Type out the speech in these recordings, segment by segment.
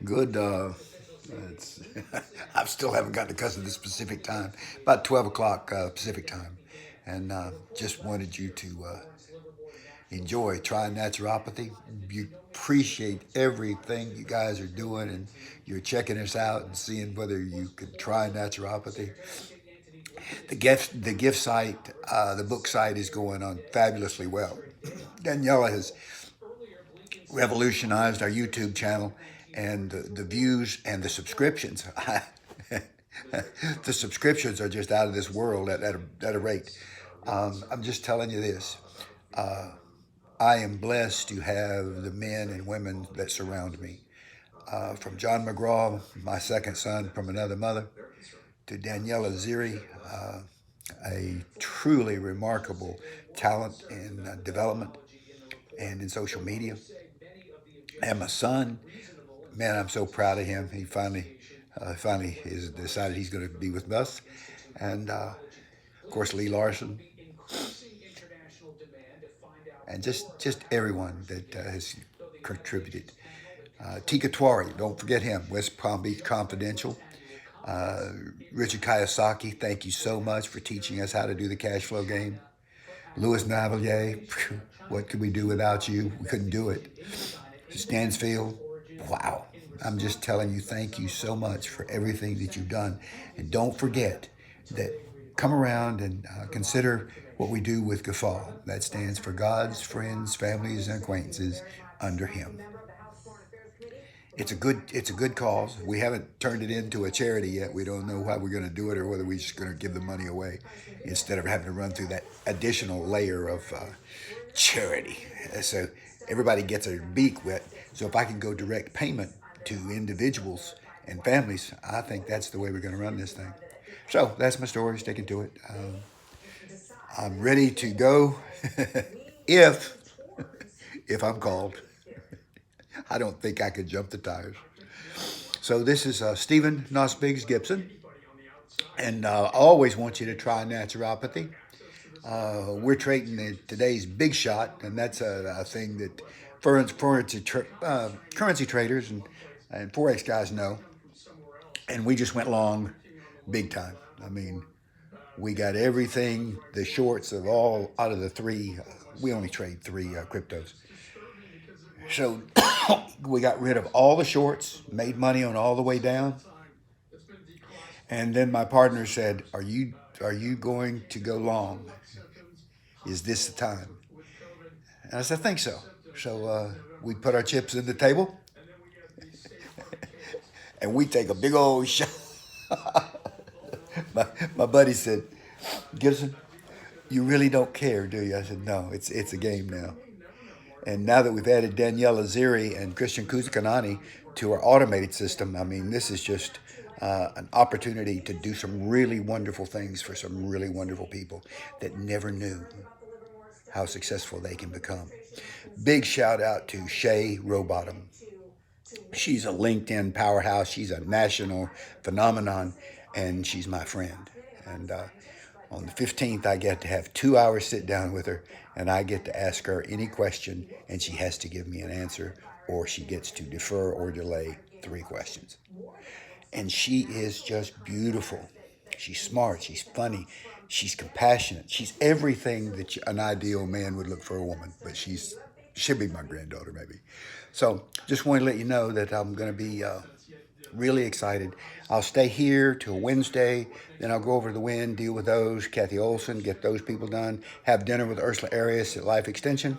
Good. It's I still haven't gotten accustomed to this Pacific time. About 12 o'clock Pacific time, and just wanted you to enjoy trying naturopathy. You appreciate everything you guys are doing, and you're checking us out and seeing whether you can try naturopathy. The gift site, the book site is going on fabulously well. Daniela has revolutionized our YouTube channel, and the views and the subscriptions. The subscriptions are just out of this world at a rate. I'm just telling you this. I am blessed to have the men and women that surround me. From John McGraw, my second son from another mother, to Daniela Ziri, a truly remarkable talent in development and in social media. And my son, man, I'm so proud of him. He finally has decided he's going to be with us. And of course, Lee Larson, and just everyone that has contributed. Tika Twari, don't forget him, West Palm Beach Confidential. Uh, Richard Kiyosaki, thank you so much for teaching us how to do the cash flow game. Louis Navalier, what could we do without you? We couldn't do it. Stansfield, wow. I'm just telling you, thank you so much for everything that you've done. And don't forget that come around and consider what we do with GAFAW. That stands for God's friends, families, and acquaintances under Him. It's a good cause. We haven't turned it into a charity yet. We don't know how we're going to do it or whether we're just going to give the money away instead of having to run through that additional layer of charity. So everybody gets their beak wet. So if I can go direct payment to individuals and families, I think that's the way we're going to run this thing. So that's my story. Sticking to it. I'm ready to go if if I'm called. I don't think I could jump the tires. So this is Stephen Biggs Gibson, and I always want you to try naturopathy. We're trading today's big shot, and that's a thing that currency traders and forex guys know. And we just went long, big time. I mean, we got everything, the shorts of all out of the three. We only trade three cryptos. So we got rid of all the shorts, made money on all the way down, and then my partner said, "Are you going to go long? Is this the time?" And I said, "I think so." So we put our chips in the table, and we take a big old shot. my buddy said, "Gibson, you really don't care, do you?" I said, "No, it's a game now." And now that we've added Daniela Ziri and Christian Kuzakanani to our automated system, I mean, this is just an opportunity to do some really wonderful things for some really wonderful people that never knew how successful they can become. Big shout out to Shay Rowbottom. She's a LinkedIn powerhouse. She's a national phenomenon, and she's my friend. And on the 15th, I get to have 2 hours sit down with her, and I get to ask her any question, and she has to give me an answer, or she gets to defer or delay 3 questions. And she is just beautiful. She's smart. She's funny. She's compassionate. She's everything that an ideal man would look for a woman. But she'll be my granddaughter maybe. So just wanted to let you know that I'm going to be really excited. I'll stay here till Wednesday. Then I'll go over to the Wind, deal with those. Kathy Olson, get those people done. Have dinner with Ursula Arias at Life Extension.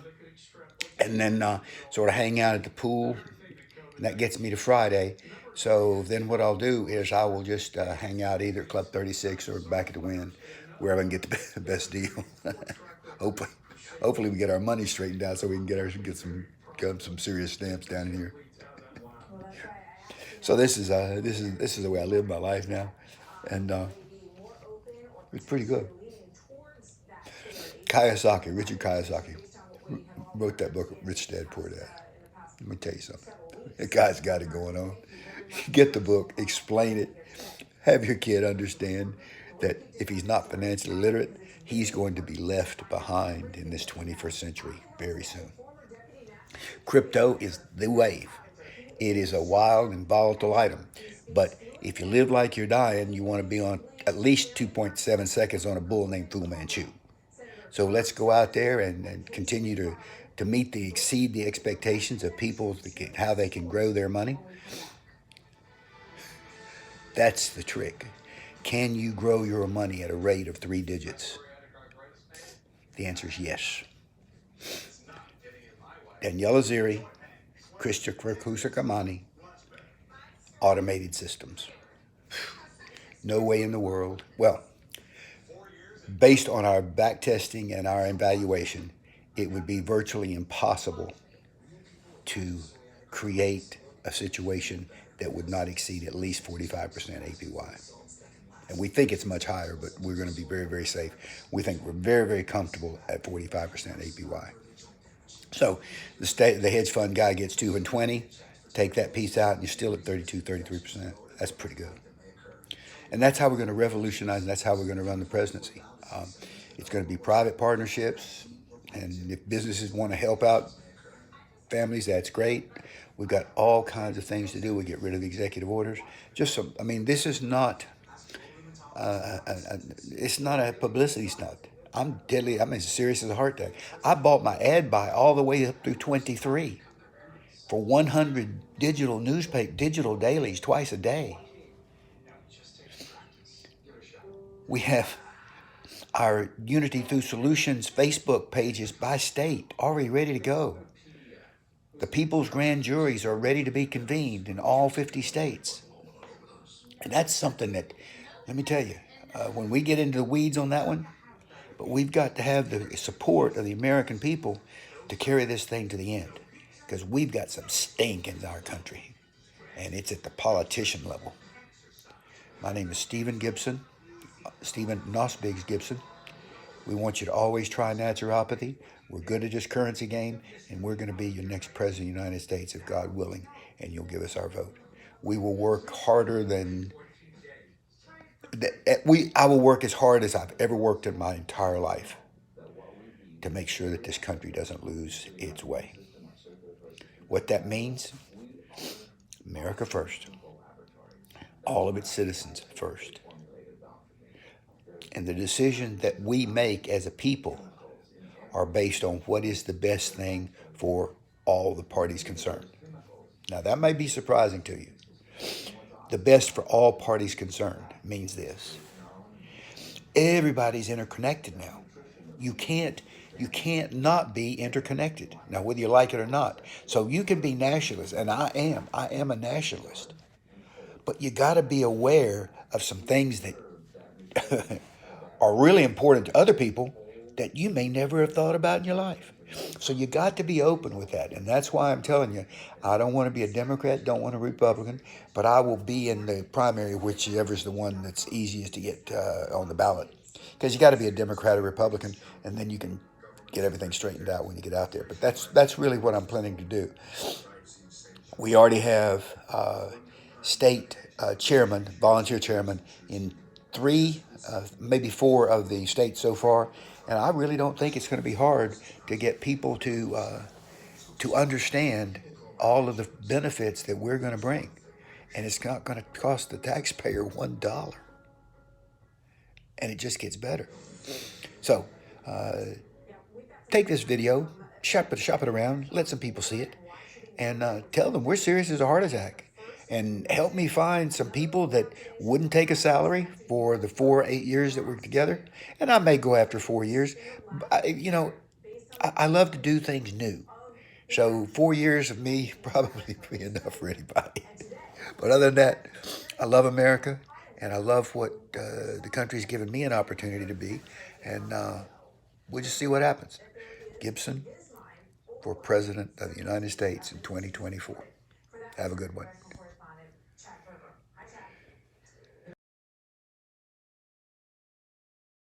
And then sort of hang out at the pool. And that gets me to Friday. So then what I'll do is I will just hang out either at Club 36 or back at the Wind, wherever I can get the best deal. hopefully, hopefully we get our money straightened out so we can get some serious stamps down in here. So this is the way I live my life now, and it's pretty good. Kiyosaki, Richard Kiyosaki, wrote that book, Rich Dad Poor Dad. Let me tell you something. The guy's got it going on. Get the book, explain it, have your kid understand that if he's not financially literate, he's going to be left behind in this 21st century very soon. Crypto is the wave. It is a wild and volatile item. But if you live like you're dying, you want to be on at least 2.7 seconds on a bull named Fu Manchu. So let's go out there and continue to meet exceed the expectations of people, how they can grow their money. That's the trick. Can you grow your money at a rate of 3 digits? The answer is yes. Daniela Ziri, Christopher Kusakamani, automated systems. No way in the world. Well, based on our back testing and our evaluation, it would be virtually impossible to create a situation that would not exceed at least 45% APY. And we think it's much higher, but we're going to be very, very safe. We think we're very, very comfortable at 45% APY. So the hedge fund guy gets 2 and 20, take that piece out, and you're still at 32, 33%. That's pretty good. And that's how we're going to revolutionize, and that's how we're going to run the presidency. It's going to be private partnerships, and if businesses want to help out families, that's great. We've got all kinds of things to do. We get rid of executive orders. This is not, it's not a publicity stunt. I'm as serious as a heart attack. I bought my ad buy all the way up through 23 for 100 digital dailies twice a day. We have our Unity Through Solutions Facebook pages by state already ready to go. The people's grand juries are ready to be convened in all 50 states. And that's something that, let me tell you, when we get into the weeds on that one, but we've got to have the support of the American people to carry this thing to the end. Because we've got some stink in our country. And it's at the politician level. My name is Stephen Nosbiggs Gibson. We want you to always try naturopathy. We're good at this currency game, and we're going to be your next president of the United States, if God willing, and you'll give us our vote. We will work harder than... I will work as hard as I've ever worked in my entire life to make sure that this country doesn't lose its way. What that means, America first. All of its citizens first. And the decision that we make as a people are based on what is the best thing for all the parties concerned. Now, that may be surprising to you. The best for all parties concerned means this. Everybody's interconnected now. You can't not be interconnected. Now, whether you like it or not. So you can be nationalist, and I am a nationalist. But you got to be aware of some things that are really important to other people that you may never have thought about in your life. So you got to be open with that. And that's why I'm telling you, I don't want to be a Democrat, don't want a Republican, but I will be in the primary, whichever is the one that's easiest to get on the ballot. Because you got to be a Democrat or Republican, and then you can get everything straightened out when you get out there. But that's really what I'm planning to do. We already have state chairman, volunteer chairman, in 3, maybe 4 of the states so far. And I really don't think it's going to be hard to get people to understand all of the benefits that we're going to bring. And it's not going to cost the taxpayer $1. And it just gets better. So take this video, shop it around, let some people see it, and tell them we're serious as a heart attack. And help me find some people that wouldn't take a salary for the 8 years that we're together. And I may go after 4 years. I love to do things new. So 4 years of me probably be enough for anybody. But other than that, I love America. And I love what the country's given me an opportunity to be. And we'll just see what happens. Gibson for President of the United States in 2024. Have a good one.